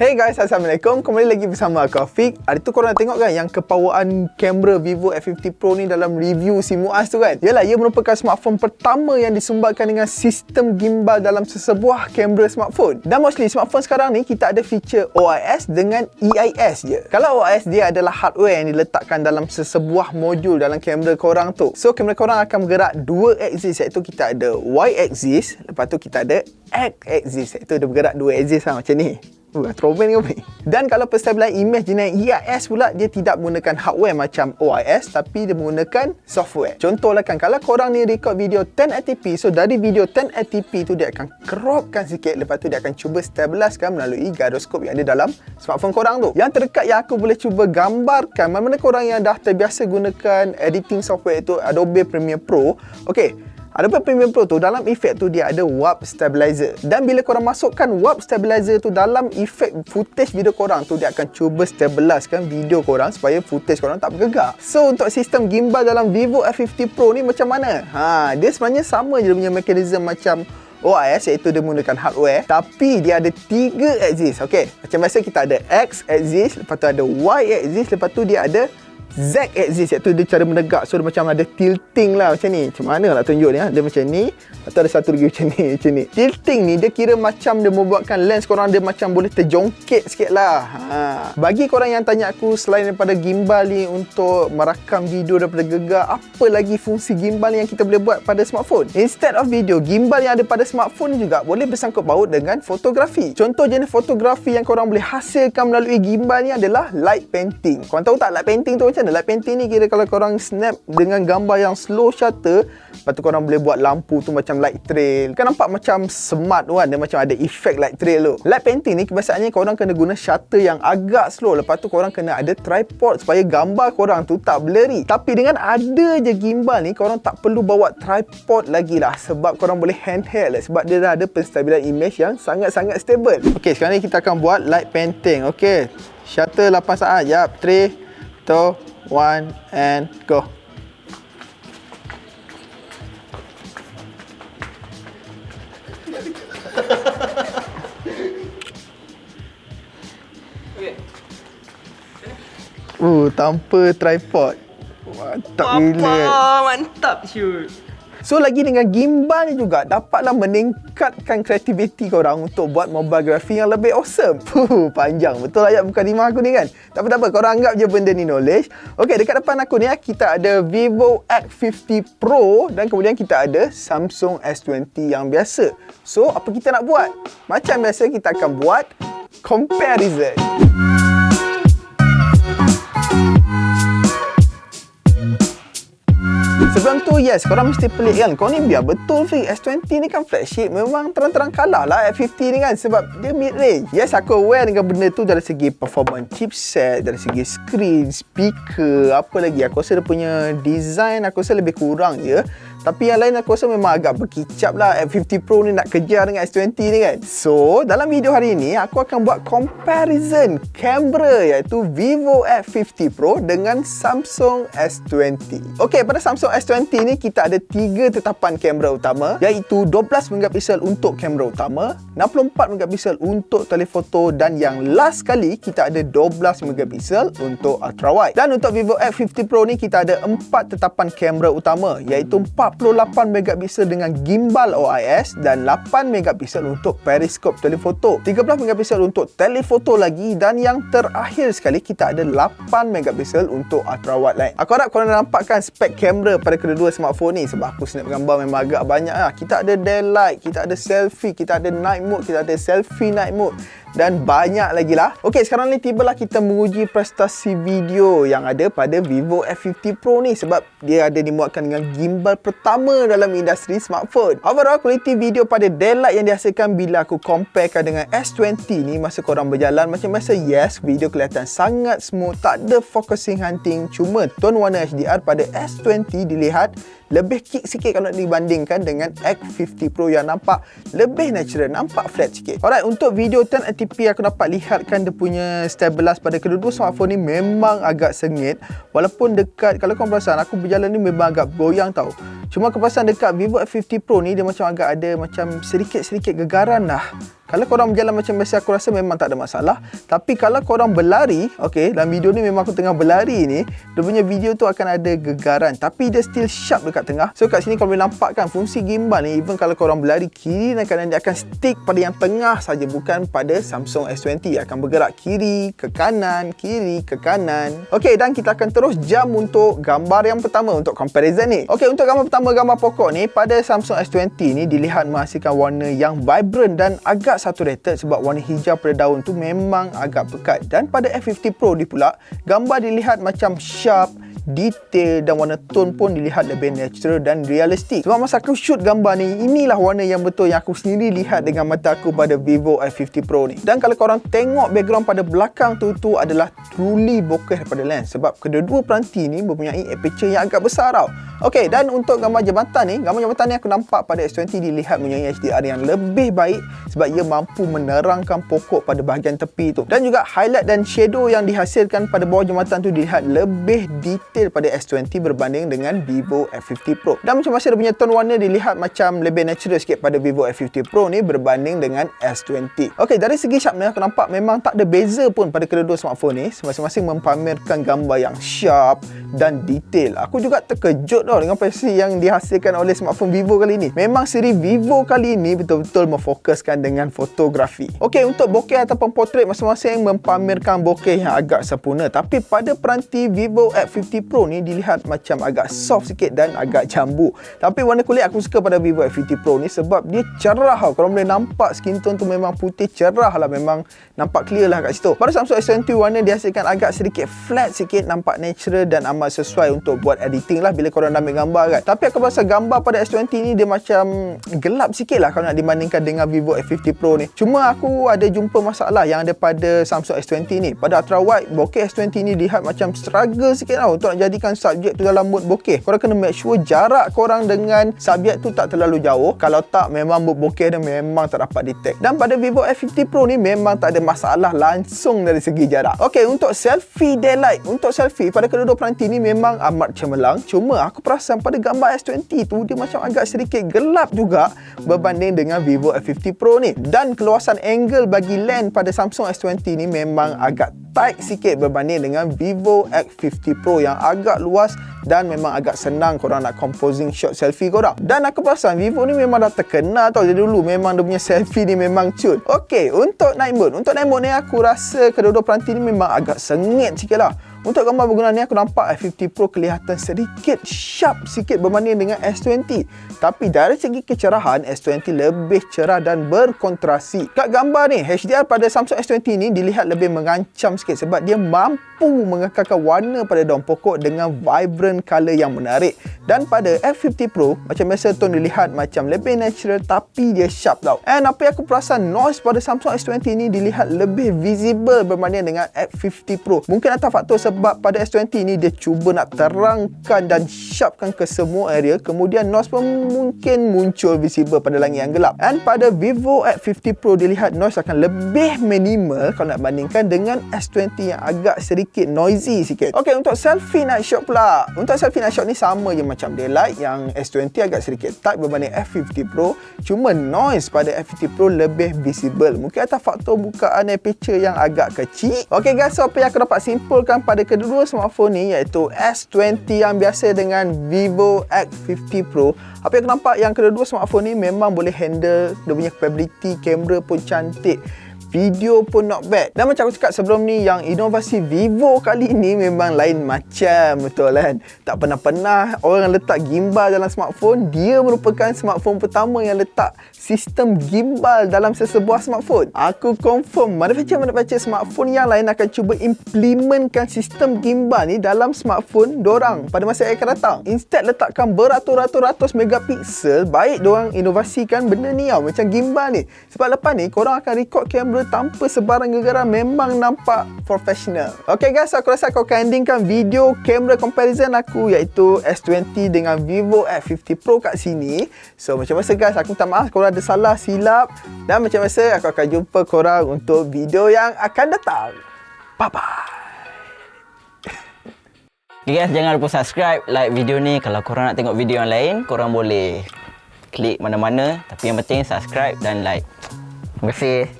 Hey guys, Assalamualaikum. Kembali lagi bersama aku Afiq. Hari tu korang tengok kan yang kepawaan kamera Vivo F50 Pro ni dalam review si Muaz tu kan? Yalah, ia merupakan smartphone pertama yang disumbatkan dengan sistem gimbal dalam sesebuah kamera smartphone. Dan mostly smartphone sekarang ni kita ada feature OIS dengan EIS je. Kalau OIS dia adalah hardware yang diletakkan dalam sesebuah modul dalam kamera korang tu. So kamera korang akan bergerak dua axis, iaitu kita ada Y axis, lepas tu kita ada X axis, iaitu dia bergerak dua axis lah macam ni. Throwback ke apa ni? Dan kalau penstabilan image jenis EIS pula, dia tidak menggunakan hardware macam OIS, tapi dia menggunakan software. Contohlah kan, kalau korang ni record video 1080p, so dari video 1080p tu dia akan cropkan sikit, lepas tu dia akan cuba stabilizekan melalui gyroskop yang ada dalam smartphone korang tu. Yang terdekat yang aku boleh cuba gambarkan, mana-mana korang yang dah terbiasa gunakan editing software itu Adobe Premiere Pro, okey, Adobe Premiere Pro tu dalam efek tu dia ada warp stabilizer. Dan bila korang masukkan warp stabilizer tu dalam efek footage video korang tu, dia akan cuba stabilizekan video korang supaya footage korang tak bergegar. So untuk sistem gimbal dalam Vivo F50 Pro ni macam mana? Dia sebenarnya sama je dia punya mekanisme macam OIS, iaitu dia menggunakan hardware, tapi dia ada 3 axis. Okey, macam biasa kita ada X axis, lepas tu ada Y axis, lepas tu dia ada Z axis, iaitu dia cara menegak. So dia macam ada tilting lah macam ni. Macam mana nak tunjuk ni? Dia macam ni, lepas tu ada satu lagi macam ni, macam ni. Tilting ni dia kira macam dia membuatkan lens korang dia macam boleh terjongkit sikit lah. Bagi korang yang tanya aku, selain daripada gimbal ni untuk merakam video daripada gegar, apa lagi fungsi gimbal yang kita boleh buat pada smartphone? Instead of video, gimbal yang ada pada smartphone ni juga boleh bersangkut paut dengan fotografi. Contoh jenis fotografi yang korang boleh hasilkan melalui gimbal ni adalah light painting. Korang tahu tak light painting tu macam mana? Light painting ni kira kalau korang snap dengan gambar yang slow shutter, lepas tu korang boleh buat lampu tu macam light trail. Kan nampak macam smart tu kan? Dia macam ada efek light trail tu. Light painting ni kebiasaannya korang kena guna shutter yang agak slow. Lepas tu korang kena ada tripod supaya gambar korang tu tak blurry. Tapi dengan ada je gimbal ni, korang tak perlu bawa tripod lagi lah, sebab korang boleh handheld lah, sebab dia dah ada penstabilan image yang sangat-sangat stable. Ok, sekarang ni kita akan buat light painting. Ok, shutter 8 saat. Yap, 3, 2, 1 and go. Tanpa tripod. Mantap gila. Mantap shoot. So lagi dengan gimbal ni juga dapatlah meningkatkan kreativiti korang untuk buat mobile graphic yang lebih awesome. Panjang betul ayat bukan rimah aku ni kan. Tak apa-apa, korang anggap je benda ni knowledge. Okey, dekat depan aku ni kita ada Vivo X50 Pro dan kemudian kita ada Samsung S20 yang biasa. So apa kita nak buat? Macam biasa kita akan buat comparison. Sebelum tu, yes, korang mesti pelik kan. Kau ni biar betul Fik, S20 ni kan flagship, memang terang-terang kalah lah F50 ni kan, sebab dia mid-range. Yes, aku aware dengan benda tu dari segi performance chipset, dari segi screen, speaker, apa lagi. Aku rasa dia punya design aku rasa lebih kurang je. Tapi yang lain aku rasa memang agak berkicap lah. F50 Pro ni nak kejar dengan S20 ni kan. So, dalam video hari ini aku akan buat comparison kamera, iaitu Vivo F50 Pro dengan Samsung S20. Okey, pada Samsung S20 ni kita ada 3 tetapan kamera utama, iaitu 12 megapiksel untuk kamera utama, 64 megapiksel untuk telefoto, dan yang last kali kita ada 12 megapiksel untuk ultrawide. Dan untuk Vivo X50 Pro ni kita ada 4 tetapan kamera utama, iaitu 48 megapiksel dengan gimbal OIS dan 8 megapiksel untuk periskop telefoto, 13 megapiksel untuk telefoto lagi, dan yang terakhir sekali kita ada 8 megapiksel untuk ultrawide light. Aku harap korang nampakkan spek kamera pada kedua-dua smartphone ni, sebab aku snap gambar memang agak banyak lah. Kita ada daylight, kita ada selfie, kita ada night mode, kita ada selfie night mode, dan banyak lagi lah. Okey, sekarang ni tibalah kita menguji prestasi video yang ada pada Vivo F50 Pro ni, sebab dia ada dimuatkan dengan gimbal pertama dalam industri smartphone. Overall, kualiti video pada daylight yang dihasilkan bila aku comparekan dengan S20 ni masa korang berjalan macam biasa, yes, video kelihatan sangat smooth, tak ada focusing hunting. Cuma tone warna HDR pada S20 dilihat lebih kick sikit kalau dibandingkan dengan X50 Pro yang nampak lebih natural, nampak flat sikit. Alright, untuk video 1080p aku dapat lihatkan dia punya stabilize pada kedua-dua smartphone ni memang agak sengit. Walaupun dekat, kalau korang perasan aku berjalan ni memang agak goyang tau. Cuma keperasan dekat Vivo F50 Pro ni dia macam agak ada macam sedikit-sedikit gegaran lah Kalau korang berjalan macam biasa, aku rasa memang tak ada masalah. Tapi kalau korang berlari, okay, dalam video ni memang aku tengah berlari ni, dia punya video tu akan ada gegaran, tapi dia still sharp dekat tengah. So kat sini korang boleh nampak kan fungsi gimbal ni, even kalau korang berlari kiri dan kanan, dia akan stick pada yang tengah saja, bukan pada Samsung S20. Akan bergerak kiri ke kanan, kiri ke kanan. Okay, dan kita akan terus jump untuk gambar yang pertama untuk comparison ni. Okay, untuk gambar pertama, gambar pokok ni pada Samsung S20 ni dilihat menghasilkan warna yang vibrant dan agak saturated, sebab warna hijau pada daun tu memang agak pekat. Dan pada F50 Pro ni pula, gambar dilihat macam sharp, detail dan warna tone pun dilihat lebih natural dan realistik. Sebab masa aku shoot gambar ni, inilah warna yang betul yang aku sendiri lihat dengan mata aku pada Vivo F50 Pro ni. Dan kalau korang tengok background pada belakang tu adalah truly bokeh daripada lens, sebab kedua-dua peranti ni mempunyai aperture yang agak besar tau. Okey, dan untuk gambar jambatan ni aku nampak pada S20 dilihat mempunyai HDR yang lebih baik, sebab ia mampu menerangkan pokok pada bahagian tepi tu. Dan juga highlight dan shadow yang dihasilkan pada bawah jambatan tu dilihat lebih detail pada S20 berbanding dengan Vivo F50 Pro. Dan macam masa dia punya tone warna dilihat macam lebih natural sikit pada Vivo F50 Pro ni berbanding dengan S20. Okey, dari segi sharpness aku nampak memang tak ada beza pun pada kedua-dua smartphone ni. Masing-masing mempamerkan gambar yang sharp dan detail. Aku juga terkejut dengan prestasi yang dihasilkan oleh smartphone Vivo kali ini. Memang seri Vivo kali ini betul-betul memfokuskan dengan fotografi. Okey, untuk bokeh ataupun portrait masing-masing mempamerkan bokeh yang agak sempurna. Tapi pada peranti Vivo F50 Pro ni dilihat macam agak soft sikit dan agak jambu. Tapi warna kulit aku suka pada Vivo F50 Pro ni sebab dia cerah. Korang boleh nampak skin tone tu memang putih cerah lah, memang nampak clear lah kat situ. Pada Samsung S20 warna dihasilkan agak sedikit flat sikit, nampak natural dan amat sesuai untuk buat editing lah bila korang ambil gambar kan. Tapi aku rasa gambar pada S20 ni dia macam gelap sikit lah kalau nak dibandingkan dengan Vivo F50 Pro ni. Cuma aku ada jumpa masalah yang ada pada Samsung S20 ni. Pada ultra wide, bokeh S20 ni dilihat macam struggle sikit lah untuk nak jadikan subjek tu dalam mode bokeh. Korang kena make sure jarak korang dengan subjek tu tak terlalu jauh. Kalau tak, memang mode bokeh dia memang tak dapat detect. Dan pada Vivo F50 Pro ni memang tak ada masalah langsung dari segi jarak. Okey, untuk selfie daylight. Untuk selfie pada kedua-dua peranti ni memang amat cemerlang. Cuma aku perasan pada gambar S20 tu dia macam agak sedikit gelap juga berbanding dengan Vivo F50 Pro ni. Dan keluasan angle bagi lens pada Samsung S20 ni memang agak tight sikit berbanding dengan Vivo X50 Pro yang agak luas dan memang agak senang korang nak composing shot selfie korang. Dan aku perasan Vivo ni memang dah terkenal tau dari dulu, memang dia punya selfie ni memang cun. Okey, untuk night mode ni aku rasa kedua-dua peranti ni memang agak sengit sikit lah. Untuk gambar berguna ni aku nampak F50 Pro kelihatan sedikit sharp sikit berbanding dengan S20. Tapi dari segi kecerahan, S20 lebih cerah dan berkontrasi. Kat gambar ni, HDR pada Samsung S20 ni dilihat lebih mengancam sikit sebab dia mampu mengekalkan warna pada daun pokok dengan vibrant colour yang menarik. Dan pada F50 Pro, macam biasa tone dilihat macam lebih natural tapi dia sharp tau. And apa yang aku perasan, noise pada Samsung S20 ni dilihat lebih visible berbanding dengan F50 Pro. Mungkin atas faktor sebab pada S20 ni dia cuba nak terangkan dan sharpkan ke semua area, kemudian noise pun mungkin muncul visible pada langit yang gelap. And pada Vivo X50 Pro dilihat noise akan lebih minimal kalau nak bandingkan dengan S20 yang agak sedikit noisy sikit. Okey, untuk selfie night shot pula. Untuk selfie night shot ni sama je macam daylight, yang S20 agak sedikit tight berbanding F50 Pro. Cuma noise pada F50 Pro lebih visible. Mungkin atas faktor bukaan aperture yang agak kecil. Okey guys, so apa yang aku dapat simpulkan pada kedua smartphone ni iaitu S20 yang biasa dengan Vivo X50 Pro. Apa yang aku nampak yang kedua smartphone ni memang boleh handle, dia punya capability kamera pun cantik, video pun not bad. Dan macam aku cakap sebelum ni, yang inovasi Vivo kali ni memang lain macam, betul kan? Tak pernah-pernah orang letak gimbal dalam smartphone. Dia merupakan smartphone pertama yang letak sistem gimbal dalam sesebuah smartphone. Aku confirm manufacturer smartphone yang lain akan cuba implementkan sistem gimbal ni dalam smartphone dorang pada masa yang akan datang. Instead letakkan beratus-ratus megapiksel, baik dorang inovasikan benda ni tau, macam gimbal ni. Sebab lepas ni korang akan record kamera tanpa sebarang gegaran, memang nampak profesional. Okay guys, aku rasa aku akan endingkan video kamera comparison aku iaitu S20 dengan Vivo X50 Pro kat sini. So macam biasa guys, aku minta maaf korang ada salah silap, dan macam biasa aku akan jumpa korang untuk video yang akan datang. Bye bye. Okay guys, jangan lupa subscribe, like video ni. Kalau korang nak tengok video yang lain, korang boleh klik mana-mana, tapi yang penting subscribe dan like. Terima kasih.